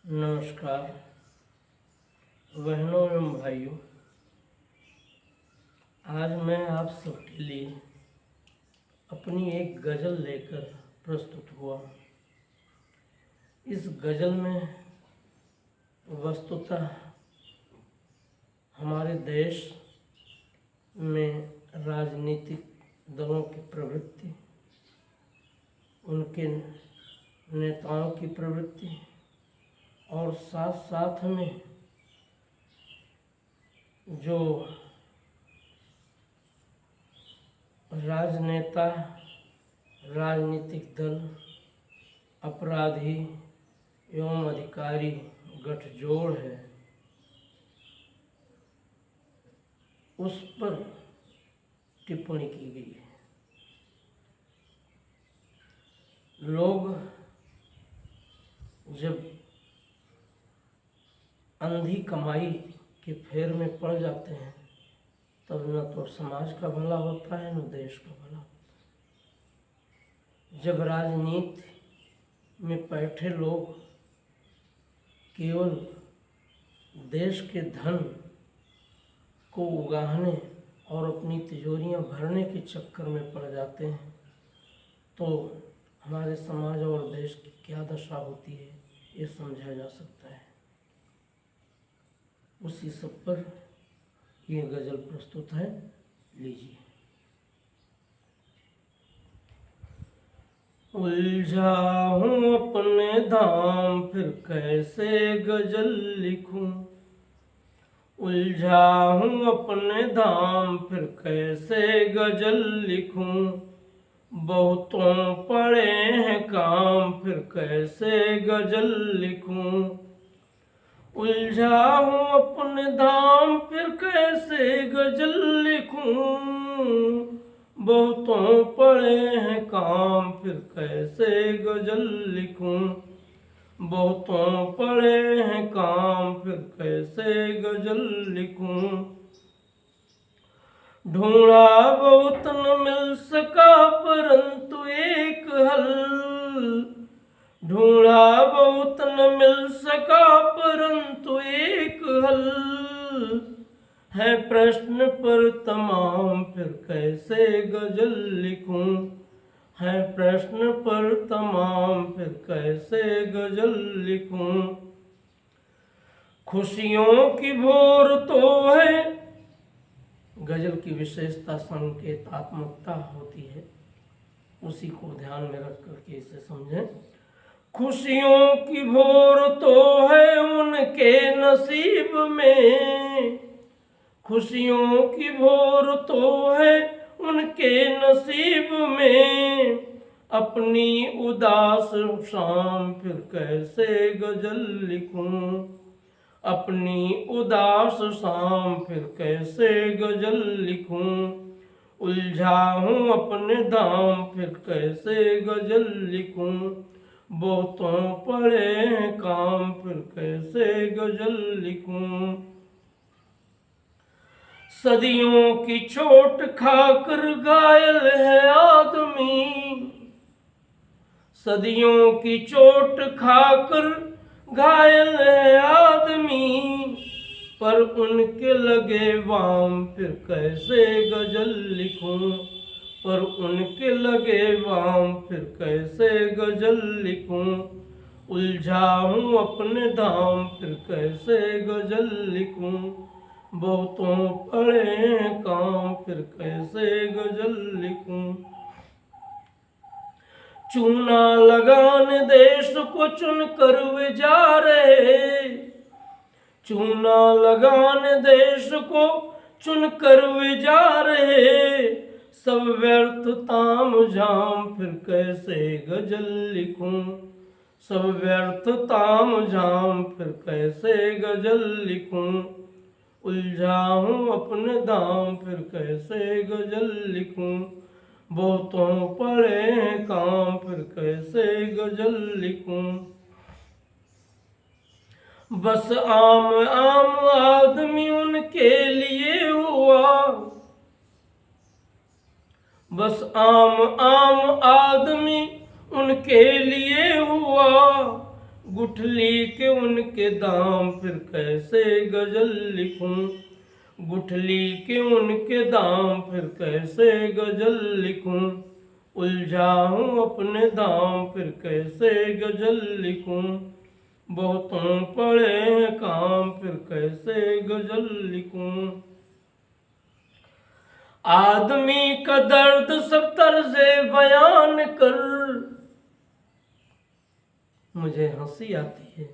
नमस्कार बहनों एवं भाइयों, आज मैं आप सबके लिए अपनी एक गज़ल लेकर प्रस्तुत हुआ। इस गज़ल में वस्तुतः हमारे देश में राजनीतिक दलों की प्रवृत्ति, उनके नेताओं की प्रवृत्ति और साथ साथ में जो राजनेता, राजनीतिक दल, अपराधी एवं अधिकारी गठजोड़ है, उस पर टिप्पणी की गई है। लोग जब अंधी कमाई के फेर में पड़ जाते हैं तब न तो समाज का भला होता है न देश का भला होता है। जब राजनीति में बैठे लोग केवल देश के धन को उगाहने और अपनी तिजोरियां भरने के चक्कर में पड़ जाते हैं तो हमारे समाज और देश की क्या दशा होती है ये समझा जा सकता है। उसी सब पर ये गज़ल प्रस्तुत है, लीजिए। उलझा हूँ अपने धाम फिर कैसे गज़ल लिखूं, उलझा हूँ अपने धाम फिर कैसे गज़ल लिखूं, बहुतों पड़े हैं काम फिर कैसे गज़ल लिखूं, उलझा हूँ अपने धाम फिर कैसे गज़ल लिखूं, बहुतों पड़े हैं काम फिर कैसे गज़ल लिखूं, बहुतों पड़े हैं काम फिर कैसे गज़ल लिखूं, ढूंढा बहुत न मिल सका परंतु एक हल, ढूंढा बहुत न मिल सका परंतु एक हल, है प्रश्न पर तमाम फिर कैसे गज़ल लिखूं, है प्रश्न पर तमाम फिर कैसे गज़ल लिखूं, खुशियों की भोर तो है, गज़ल की विशेषता संकेतात्मकता होती है, उसी को ध्यान में रख करके इसे समझें। खुशियों की भोर तो है उनके नसीब में, खुशियों की भोर तो है उनके नसीब में, अपनी उदास शाम फिर कैसे गज़ल लिखूं, अपनी उदास शाम फिर कैसे गज़ल लिखूं, उलझा हूँ अपने धाम फिर कैसे गज़ल लिखूं, बहुतों पड़े हैं काम फिर कैसे गज़ल लिखूं, सदियों की चोट खाकर घायल है आदमी, सदियों की चोट खाकर घायल है आदमी, पर उनके लगे वाम फिर कैसे गज़ल लिखूं, पर उनके लगे वाम फिर कैसे गज़ल लिखूं, उलझा हूँ अपने धाम फिर कैसे गज़ल लिखूं, बहुतों पड़े हैं काम फिर कैसे गज़ल लिखूं, चूना लगान देश को चुन कर वे जा रहे, चूना लगान देश को चुन कर वे जा रहे, सब व्यर्थ ताम झाम फिर कैसे गज़ल लिखूं, सब व्यर्थ ताम झाम फिर कैसे गज़ल लिखूं, उलझा हूँ अपने दाम फिर कैसे गज़ल लिखूं, बहुतों पड़े हैं काम फिर कैसे गज़ल लिखूं, बस आम आम आदमी उनके लिए हुआ, बस आम आम आदमी उनके लिए हुआ, गुठली के उनके दाम फिर कैसे गजल लिखूं, गुठली के उनके दाम फिर कैसे गजल लिखूं, उलझा हूँ अपने दाम फिर कैसे गजल लिखूं, बहुतों पड़े हैं काम फिर कैसे गजल लिखूं। आदमी का दर्द सब तर्ज़े बयान कर, मुझे हंसी आती है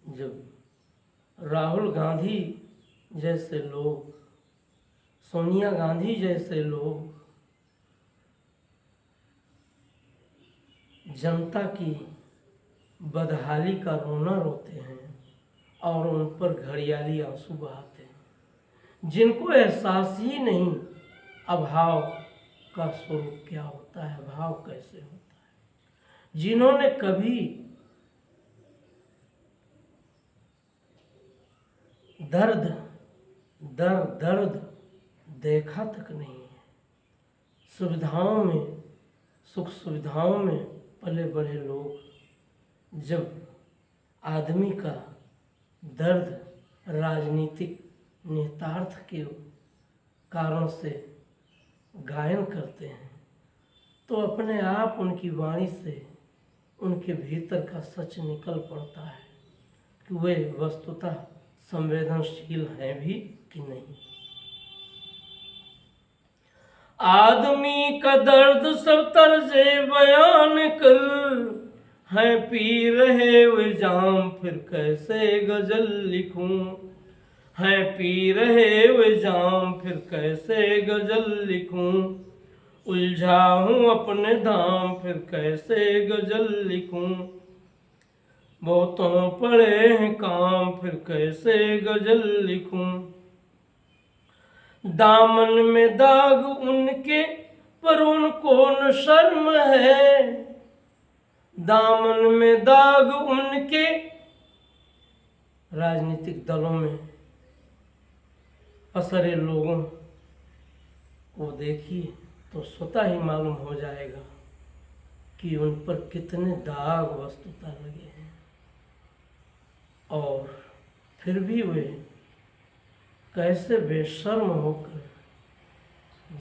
जब राहुल गांधी जैसे लोग, सोनिया गांधी जैसे लोग जनता की बदहाली का रोना रोते हैं और उन पर घड़ियाली आंसू बहाते हैं, जिनको एहसास ही नहीं अभाव का स्वरूप क्या होता है, भाव कैसे होता है, जिन्होंने कभी दर्द देखा तक नहीं है, सुविधाओं में, सुख सुविधाओं में पले बड़े लोग जब आदमी का दर्द राजनीतिक निहितार्थ के कारण से गायन करते हैं तो अपने आप उनकी वाणी से उनके भीतर का सच निकल पड़ता है कि वे वस्तुतः संवेदनशील हैं भी कि नहीं। आदमी का दर्द सब तर्ज़े बयान कर, हैं पी रहे वे जाम फिर कैसे गजल लिखूं, हैं पी रहे वे जाम फिर कैसे गजल लिखूं, उलझा हूँ अपने धाम फिर कैसे गजल लिखूं, बहुतों पड़े हैं काम फिर कैसे गजल लिखूं। दामन में दाग उनके पर उनको न शर्म है, दामन में दाग उनके, राजनीतिक दलों में असरे लोगों को देखिए तो स्वतः ही मालूम हो जाएगा कि उन पर कितने दाग वस्तुतः लगे हैं, और फिर भी वे कैसे बेशर्म होकर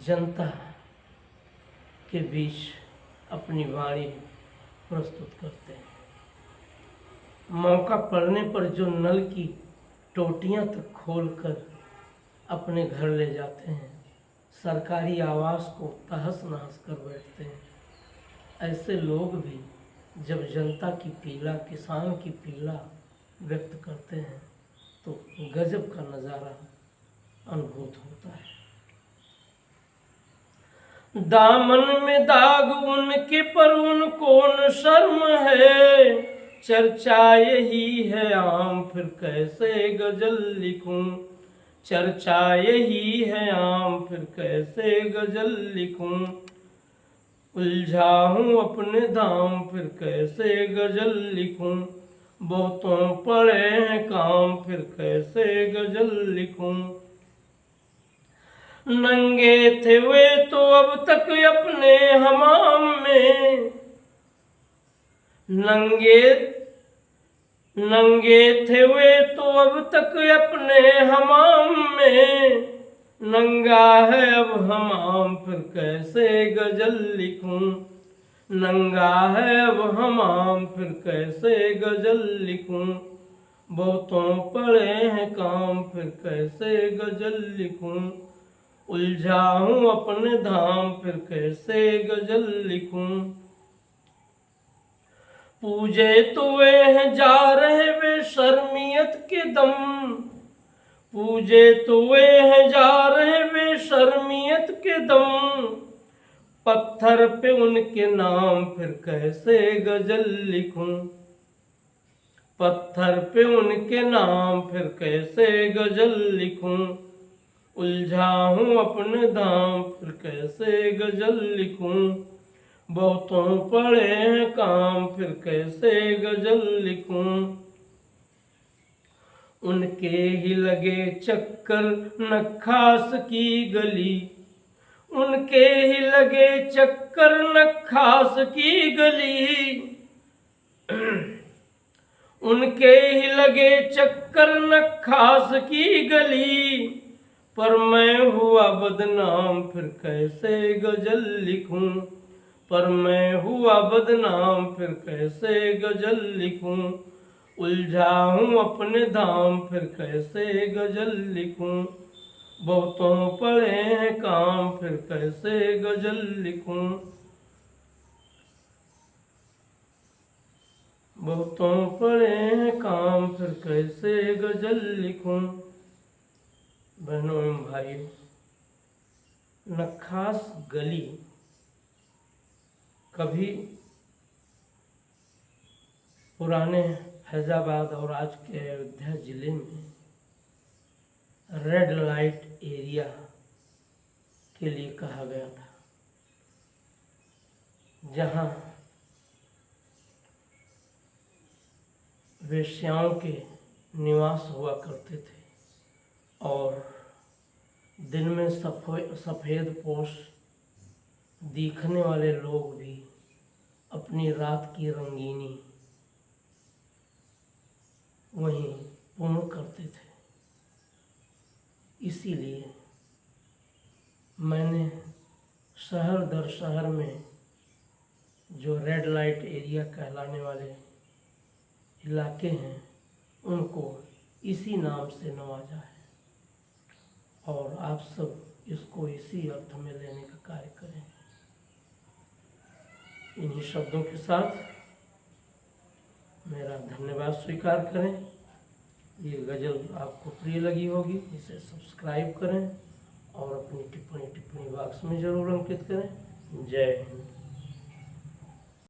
जनता के बीच अपनी वाणी प्रस्तुत करते हैं। मौका पड़ने पर जो नल की टोटियां तक खोलकर अपने घर ले जाते हैं, सरकारी आवास को तहस नहस कर बैठते हैं, ऐसे लोग भी जब जनता की पीड़ा, किसान की पीड़ा व्यक्त करते हैं तो गजब का नज़ारा अनुभूत होता है। दामन में दाग उनके पर उनको न शर्म है, चर्चा यही है आम फिर कैसे गजल लिखूं, चर्चा यही है आम फिर कैसे गजल लिखूं, उलझा हूँ अपने दाम फिर कैसे गजल लिखूं, बहुतों पड़े हैं काम फिर कैसे गजल लिखूं। नंगे थे वे तो अब तक अपने हमाम में, नंगे थे वे तो अब तक अपने हमाम में, नंगा है अब हमाम फिर कैसे गजल लिखूं, नंगा है अब हमाम फिर कैसे गजल लिखूं, बहुतों पड़े हैं काम फिर कैसे गजल लिखूं, उलझा हूँ अपने धाम फिर कैसे गजल लिखूं। पूजे तो वे हैं जा रहे वे शर्मियत के दम, पूजे तो वे हैं जा रहे वे शर्मियत के दम, पत्थर पे उनके नाम फिर कैसे गजल लिखूं, पत्थर पे उनके नाम फिर कैसे गजल लिखूं, उलझा हूँ अपने दाम फिर कैसे गजल लिखूं, बहुतों पड़े हैं काम फिर कैसे गजल लिखूं। उनके ही लगे चक्कर न खास की गली, उनके ही लगे चक्कर न खास की गली, उनके ही लगे चक्कर न खास की गली, पर मैं हुआ बदनाम फिर कैसे गजल लिखूं, पर मैं हुआ बदनाम फिर कैसे गजल लिखूं, उलझा हूँ अपने धाम फिर कैसे गजल लिखूं, बहुतों पड़े हैं काम फिर कैसे गजल लिखूं, बहुतों पड़े हैं काम फिर कैसे गजल लिखूं। बहनों एवं भाइयों, नखास गली कभी पुराने फैजाबाद और आज के अयोध्या जिले में रेड लाइट एरिया के लिए कहा गया था, जहां वेश्याओं के निवास हुआ करते थे और दिन में सफ़ेद पोश दिखने वाले लोग भी अपनी रात की रंगीनी वहीं पूर्ण करते थे। इसीलिए मैंने शहर दर शहर में जो रेड लाइट एरिया कहलाने वाले इलाके हैं उनको इसी नाम से नवाजा है, और आप सब इसको इसी अर्थ में लेने का कार्य करें। इन्हीं शब्दों के साथ मेरा धन्यवाद स्वीकार करें। ये गज़ल आपको प्रिय लगी होगी, इसे सब्सक्राइब करें और अपनी टिप्पणी बॉक्स में ज़रूर अंकित करें। जय हिंद।